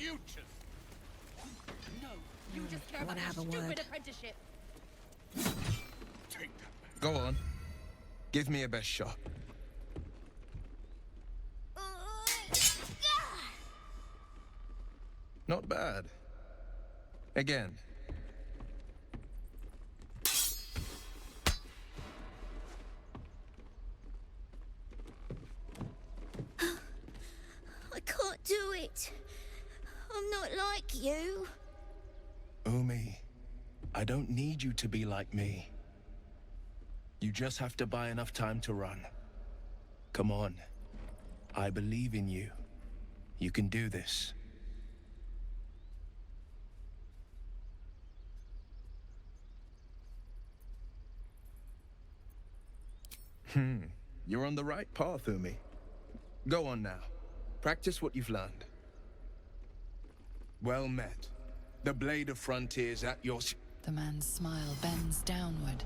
futures. No, you just care I about wanna your have a stupid word. apprenticeship. Take that back. Go on. Give me a best shot. Not bad. Again. I can't do it. I'm not like you. Umi, I don't need you to be like me. You just have to buy enough time to run. Come on. I believe in you. You can do this. You're on the right path, Umi. Go on now. Practice what you've learned. Well met. The Blade of Frontiers at your... The man's smile bends downward,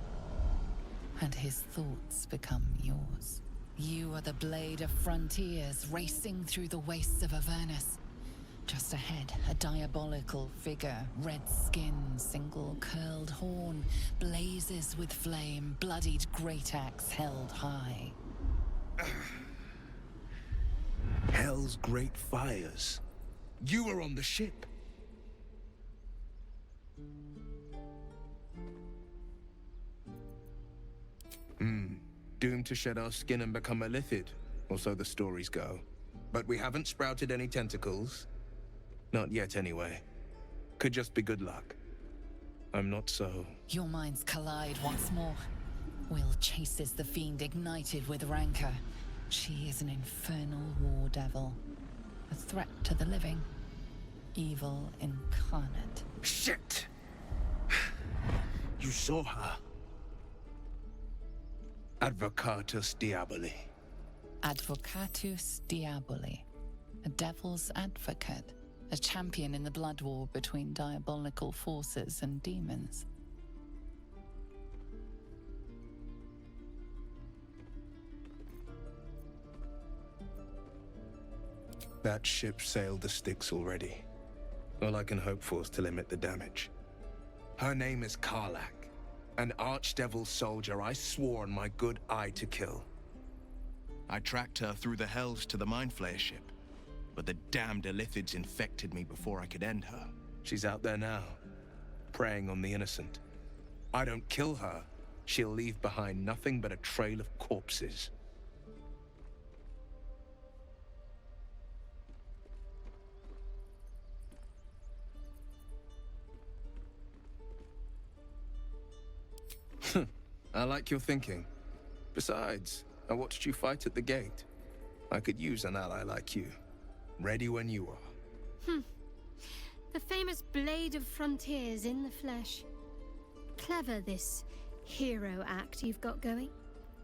and his thoughts become yours. You are the Blade of Frontiers, racing through the wastes of Avernus. Just ahead, a diabolical figure, red skin, single curled horn, blazes with flame, bloodied great axe held high. Hell's great fires. You were on the ship. Doomed to shed our skin and become a lithid, or so the stories go. But we haven't sprouted any tentacles. Not yet, anyway. Could just be good luck. I'm not so... Your minds collide once more. Will chases the fiend ignited with rancor. She is an infernal war devil. A threat to the living. Evil incarnate. Shit! You saw her. Advocatus Diaboli. Advocatus Diaboli. A devil's advocate. A champion in the blood war between diabolical forces and demons. That ship sailed the Styx already. All I can hope for is to limit the damage. Her name is Karlach, an archdevil soldier I swore on my good eye to kill. I tracked her through the hells to the Mind Flayer ship, but the damned Illithids infected me before I could end her. She's out there now, preying on the innocent. I don't kill her, she'll leave behind nothing but a trail of corpses. I like your thinking. Besides, I watched you fight at the gate. I could use an ally like you. Ready when you are. The famous Blade of Frontiers in the flesh. Clever, this hero act you've got going.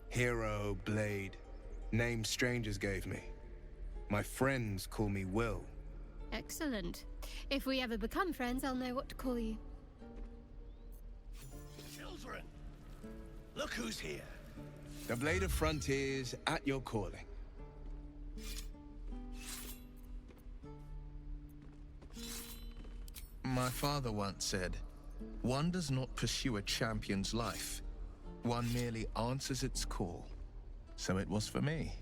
Hero, Blade. Name strangers gave me. My friends call me Will. Excellent. If we ever become friends, I'll know what to call you. Children, look who's here. The Blade of Frontiers at your calling. My father once said, one does not pursue a champion's life. One merely answers its call. So it was for me.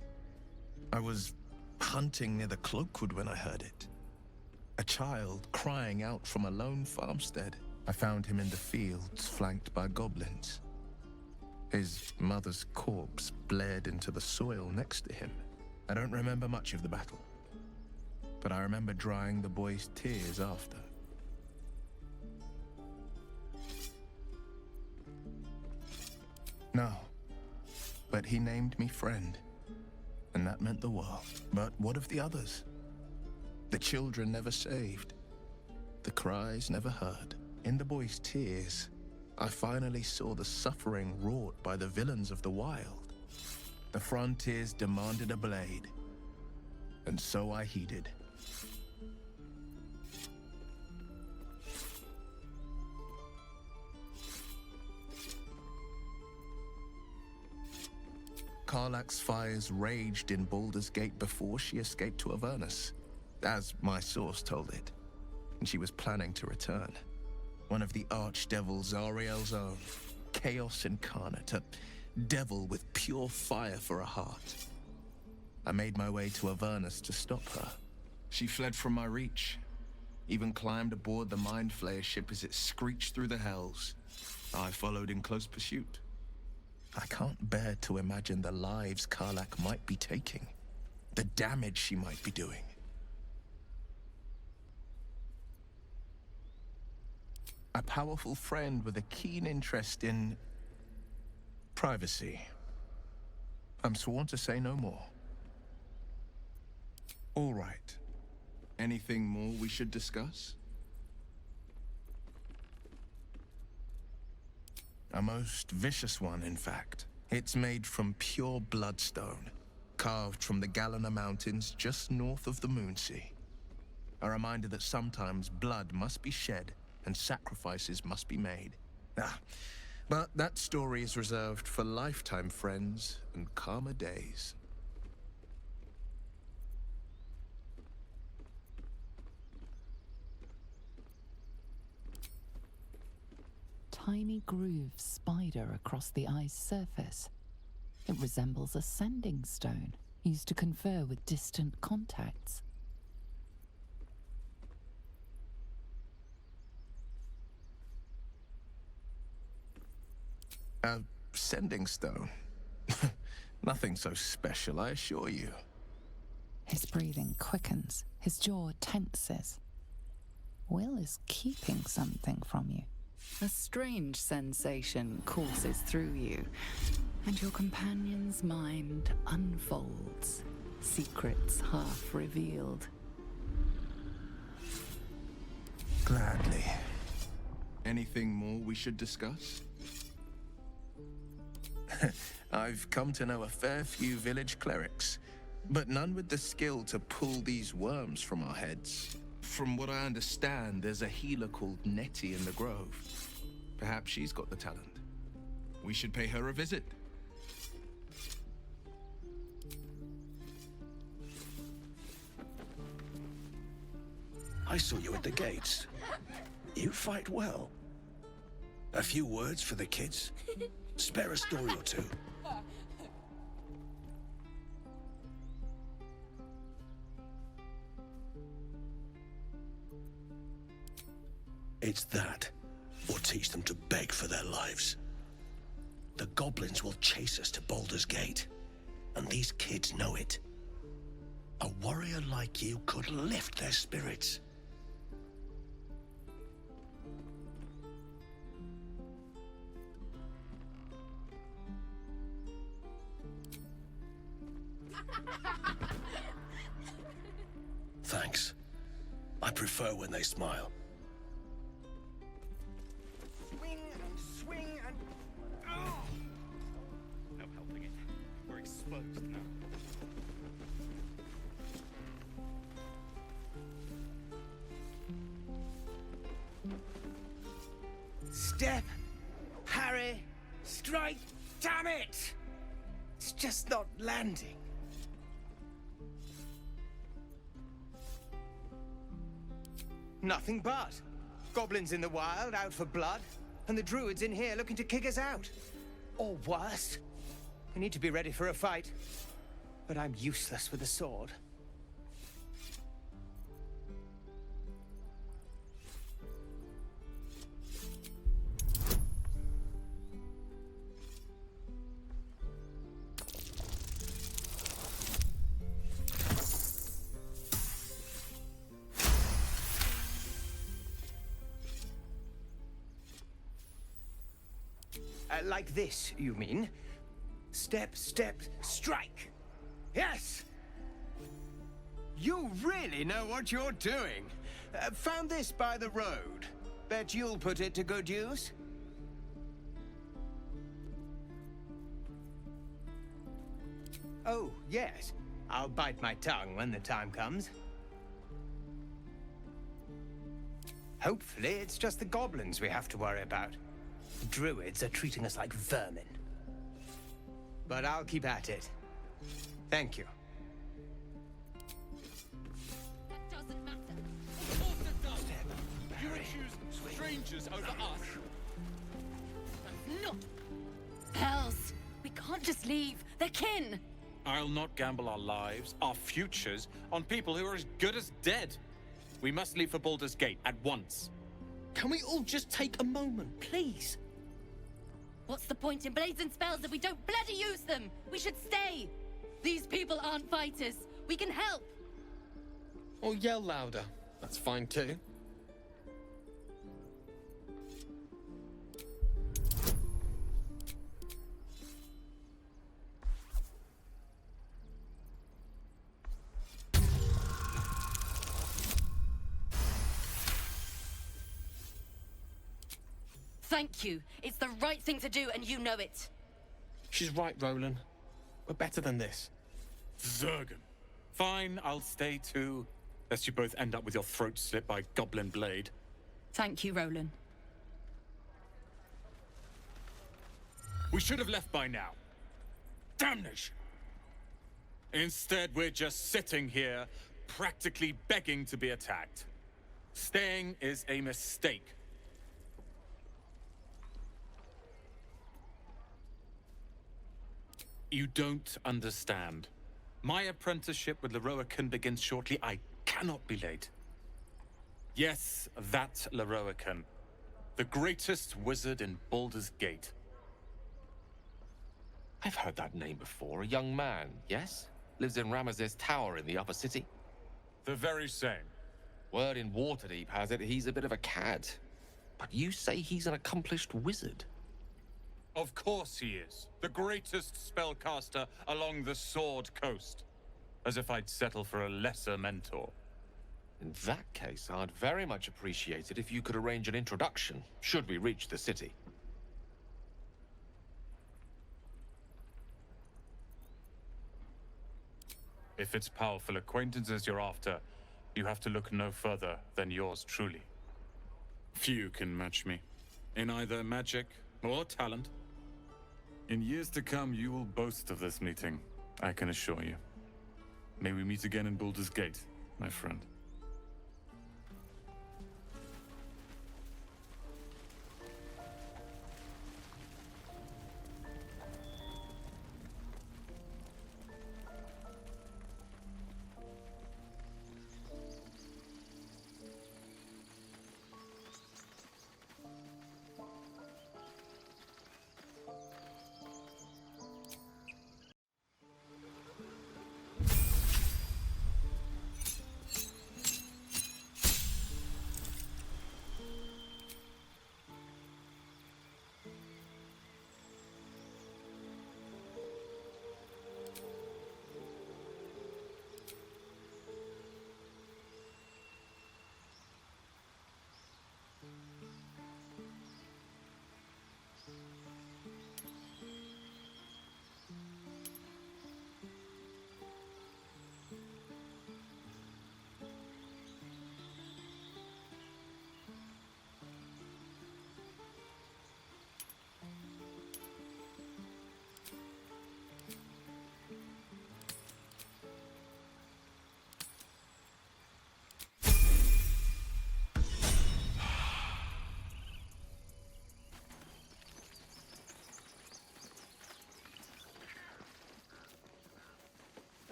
I was hunting near the Cloakwood when I heard it. A child crying out from a lone farmstead. I found him in the fields, flanked by goblins. His mother's corpse blared into the soil next to him. I don't remember much of the battle, but I remember drying the boy's tears after. No, but he named me friend, and that meant the world. But what of the others? The children never saved, the cries never heard. In the boy's tears, I finally saw the suffering wrought by the villains of the wild. The Frontiers demanded a blade, and so I heeded. Karlach's fires raged in Baldur's Gate before she escaped to Avernus, as my source told it. and she was planning to return. One of the archdevils Ariel's own, chaos incarnate, a devil with pure fire for a heart. I made my way to Avernus to stop her. She fled from my reach, even climbed aboard the Mind Flayer ship as it screeched through the hells. I followed in close pursuit. I can't bear to imagine the lives Karlach might be taking, the damage she might be doing. A powerful friend with a keen interest in privacy. I'm sworn to say no more. All right. Anything more we should discuss? A most vicious one, in fact. It's made from pure bloodstone, carved from the Galena Mountains just north of the Moonsea. A reminder that sometimes blood must be shed and sacrifices must be made. But that story is reserved for lifetime friends and calmer days. Tiny grooves spider across the eye's surface. It resembles a sending stone, used to confer with distant contacts. A sending stone? Nothing so special, I assure you. His breathing quickens, his jaw tenses. Will is keeping something from you. A strange sensation courses through you, and your companion's mind unfolds, secrets half revealed. Gladly. Anything more we should discuss? I've come to know a fair few village clerics, but none with the skill to pull these worms from our heads. From what I understand, there's a healer called Nettie in the Grove. Perhaps she's got the talent. We should pay her a visit. I saw you at the gates. You fight well. A few words for the kids? Spare a story or two. It's that, or teach them to beg for their lives. The goblins will chase us to Baldur's Gate, and these kids know it. A warrior like you could lift their spirits. Thanks. I prefer when they smile. Swing and swing and... Oh! No helping it. We're exposed now. Step! Harry! Strike! Damn it! It's just not landing. Nothing but. Goblins in the wild, out for blood, and the druids in here looking to kick us out. Or worse. We need to be ready for a fight. But I'm useless with a sword. Like this, you mean? Step, step, strike. Yes! You really know what you're doing. Found this by the road. Bet you'll put it to good use. Oh, yes. I'll bite my tongue when the time comes. Hopefully, it's just the goblins we have to worry about. The druids are treating us like vermin. But I'll keep at it. Thank you. That doesn't matter. Of course it does. Step, strangers over us. No! Hells! We can't just leave. They're kin! I'll not gamble our lives, our futures, on people who are as good as dead. We must leave for Baldur's Gate at once. Can we all just take a moment, please? What's the point in blades and spells if we don't bloody use them? We should stay! These people aren't fighters. We can help! Or yell louder. That's fine too. Thank you. It's the right thing to do, and you know it. She's right, Roland. We're better than this. Zergan. Fine, I'll stay too. Lest you both end up with your throat slit by Goblin Blade. Thank you, Roland. We should have left by now. Damnation! Instead, we're just sitting here, practically begging to be attacked. Staying is a mistake. You don't understand. My apprenticeship with Leroican begins shortly. I cannot be late. Yes, that Leroican. The greatest wizard in Baldur's Gate. I've heard that name before. A young man, yes? Lives in Ramaz's tower in the upper city. The very same. Word in Waterdeep has it he's a bit of a cad. But you say he's an accomplished wizard. Of course he is. The greatest spellcaster along the Sword Coast. As if I'd settle for a lesser mentor. In that case, I'd very much appreciate it if you could arrange an introduction, should we reach the city. If it's powerful acquaintances you're after, you have to look no further than yours truly. Few can match me, in either magic or talent. In years to come, you will boast of this meeting, I can assure you. May we meet again in Baldur's Gate, my friend.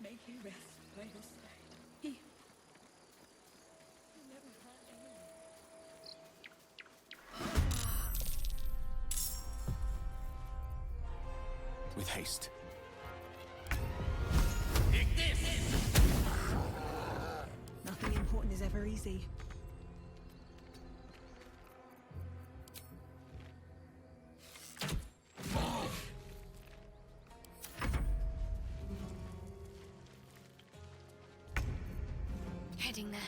Make you rest by your side. He never harmed anyone. With haste. Nothing important is ever easy. Heading there.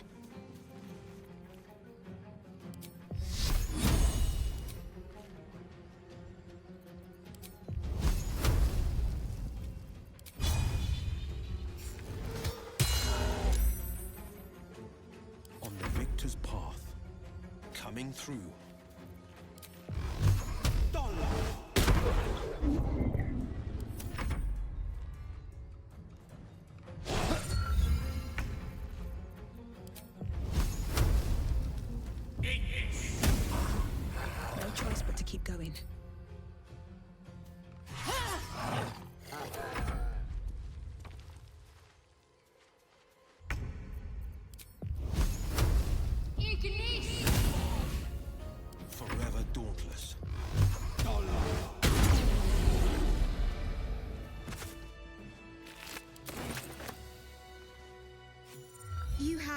On the victor's path. Coming through.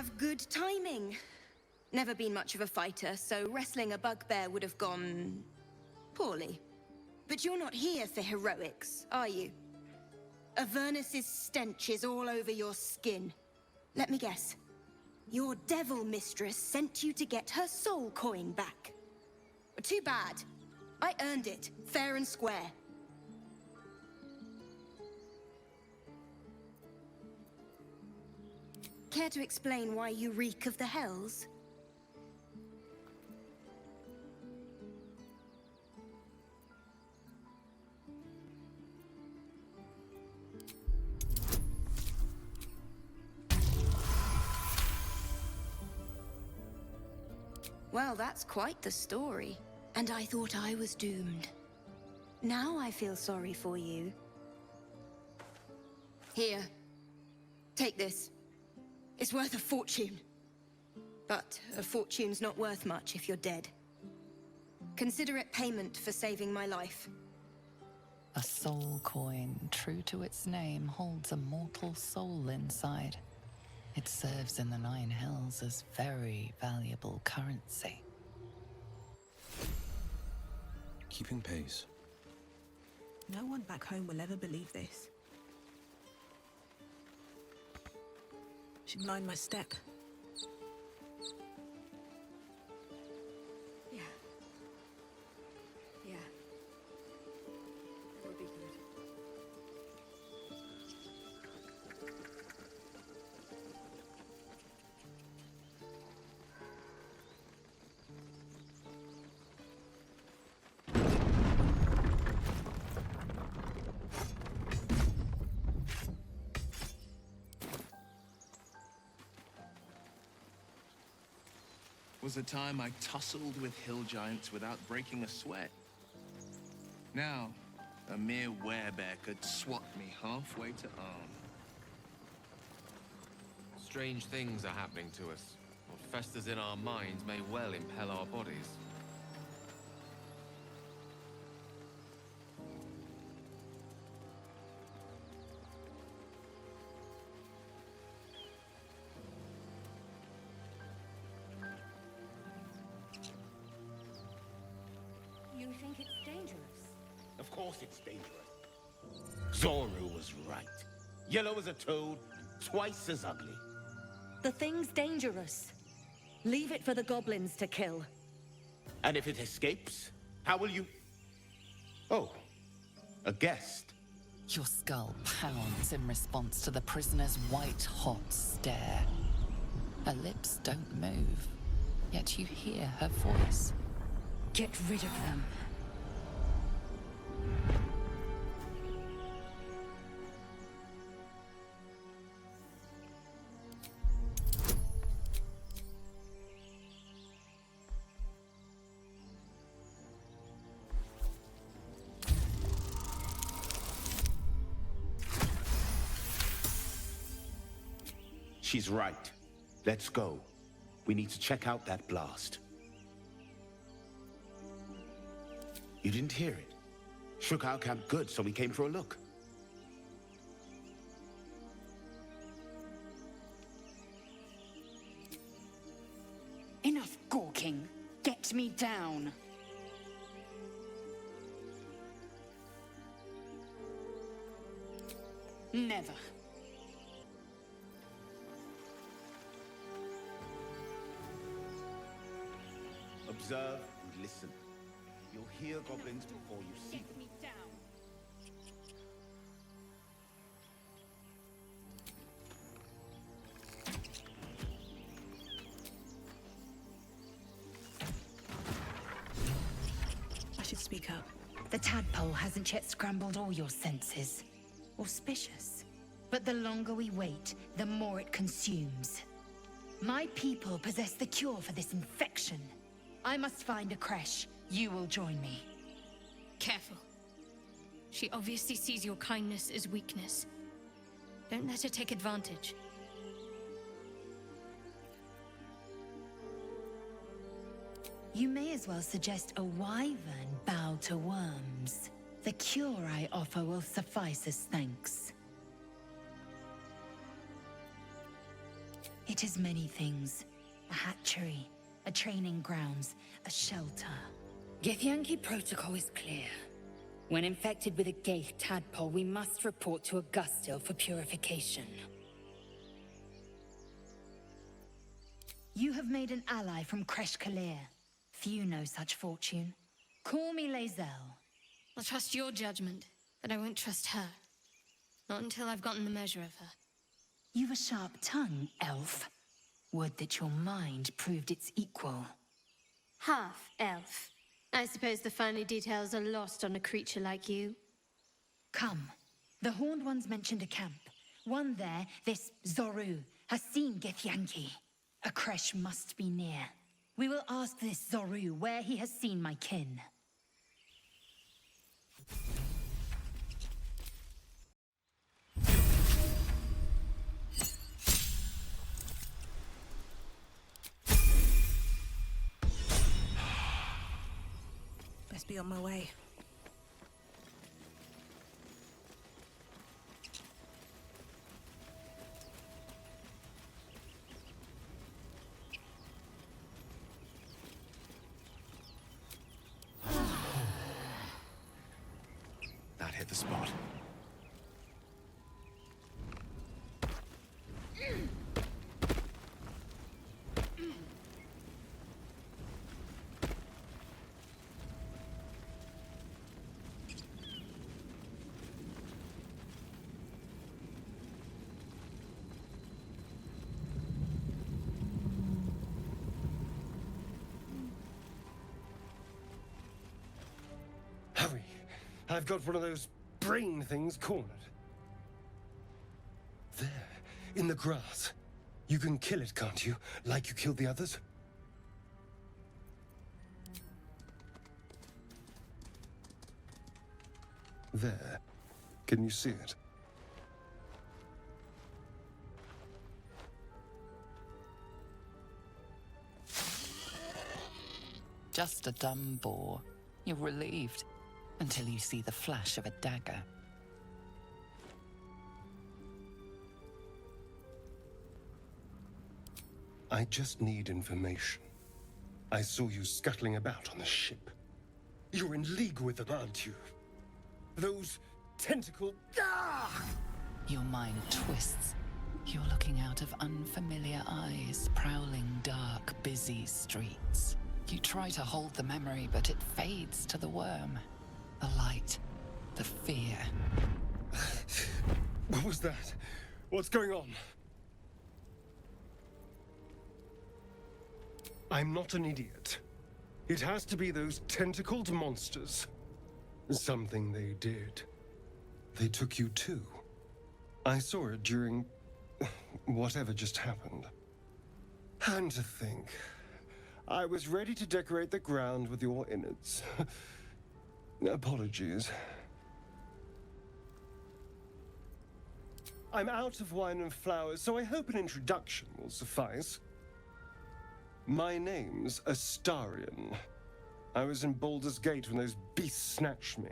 have good timing. Never been much of a fighter, so wrestling a bugbear would have gone... poorly. But you're not here for heroics, are you? Avernus's stench is all over your skin. Let me guess. Your devil mistress sent you to get her soul coin back. Too bad. I earned it, fair and square. Care to explain why you reek of the hells? Well, that's quite the story. And I thought I was doomed. Now I feel sorry for you. Here. Take this. It's worth a fortune. But a fortune's not worth much if you're dead. Consider it payment for saving my life. A soul coin, true to its name, holds a mortal soul inside. It serves in the Nine Hells as very valuable currency. Keeping pace. No one back home will ever believe this. Should mind my step. Yeah. Yeah. That would be good. Was a time I tussled with hill giants without breaking a sweat. Now, a mere werebear could swat me halfway to arm. Strange things are happening to us. What festers in our minds may well impel our bodies. You think it's dangerous? Of course it's dangerous. Zoru was right. Yellow as a toad, twice as ugly. The thing's dangerous. Leave it for the goblins to kill. And if it escapes, how will you... Oh, a guest. Your skull pounds in response to the prisoner's white-hot stare. Her lips don't move, yet you hear her voice. Get rid of them. She's right. Let's go. We need to check out that blast. You didn't hear it? Shook our camp good, so we came for a look. Enough gawking. Get me down. Never. Observe and listen. You'll hear goblins before you see them. Get me down. I should speak up. The tadpole hasn't yet scrambled all your senses. Auspicious. But the longer we wait, the more it consumes. My people possess the cure for this infection. I must find a creche. You will join me. Careful. She obviously sees your kindness as weakness. Don't let her take advantage. You may as well suggest a wyvern bow to worms. The cure I offer will suffice as thanks. It is many things. A hatchery, a training grounds, a shelter. Githyanki protocol is clear. When infected with a Gaith tadpole, we must report to Augustil for purification. You have made an ally from Kresh Kalir. Few know such fortune. Call me Lae'zel. I'll trust your judgment, but I won't trust her. Not until I've gotten the measure of her. You've a sharp tongue, elf. Would that your mind proved its equal. Half-elf. I suppose the finer details are lost on a creature like you. Come. The Horned Ones mentioned a camp. One there, this Zoru, has seen Githyanki. A Kresh must be near. We will ask this Zoru where he has seen my kin. Best be on my way. That hit the spot. Hurry! I've got one of those brain things cornered. There, in the grass. You can kill it, can't you? Like you killed the others? There. Can you see it? Just a dumb boar. You're relieved. Until you see the flash of a dagger. I just need information. I saw you scuttling about on the ship. You're in league with them, aren't you? Those tentacle... Ah! Your mind twists. You're looking out of unfamiliar eyes, prowling dark, busy streets. You try to hold the memory, but it fades to the worm. The light. The fear. What was that? What's going on? I'm not an idiot. It has to be those tentacled monsters. Something they did. They took you too. I saw it during... whatever just happened. And to think... I was ready to decorate the ground with your innards. Apologies. I'm out of wine and flowers, so I hope an introduction will suffice. My name's Astarion. I was in Baldur's Gate when those beasts snatched me.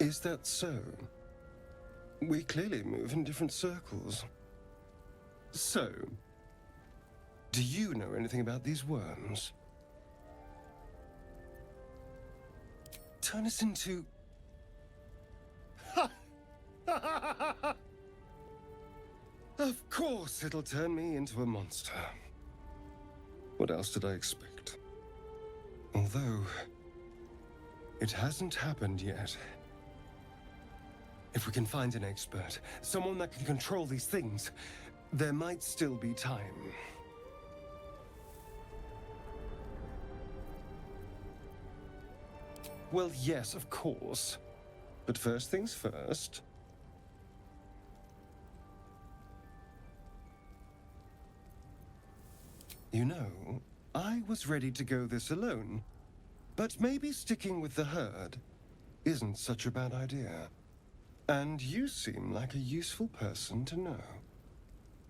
Is that so? We clearly move in different circles. So, do you know anything about these worms? Turn us into... Of course it'll turn me into a monster. What else did I expect? Although, it hasn't happened yet. If we can find an expert, someone that can control these things, there might still be time. Well, yes, of course. But first things first. You know, I was ready to go this alone. But maybe sticking with the herd isn't such a bad idea. And you seem like a useful person to know.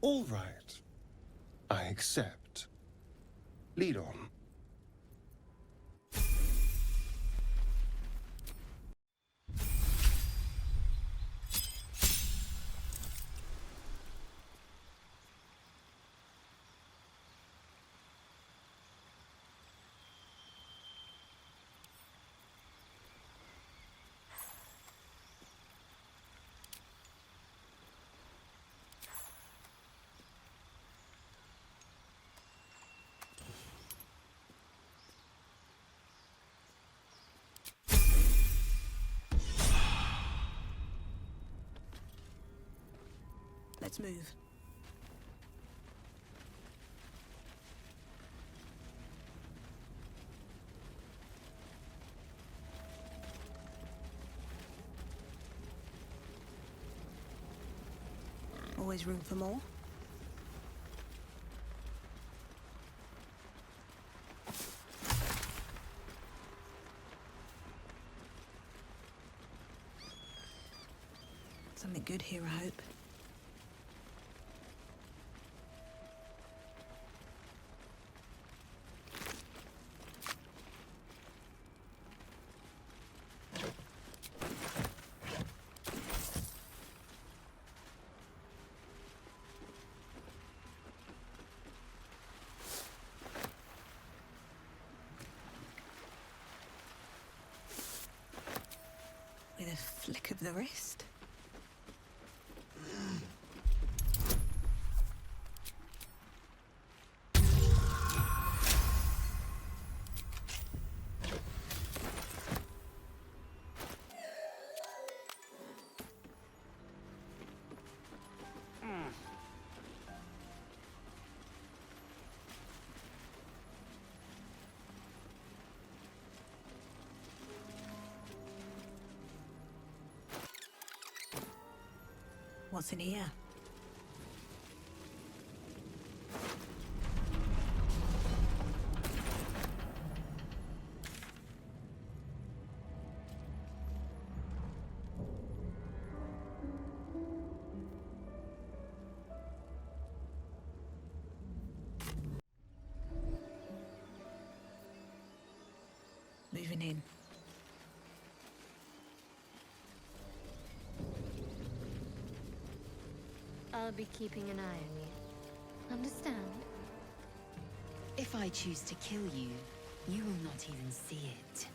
All right. I accept. Lead on. Let's move. Always room for more. Something good here, I hope. With a flick of the wrist. What's in here? Moving in. I'll be keeping an eye on you. Understand? If I choose to kill you, you will not even see it.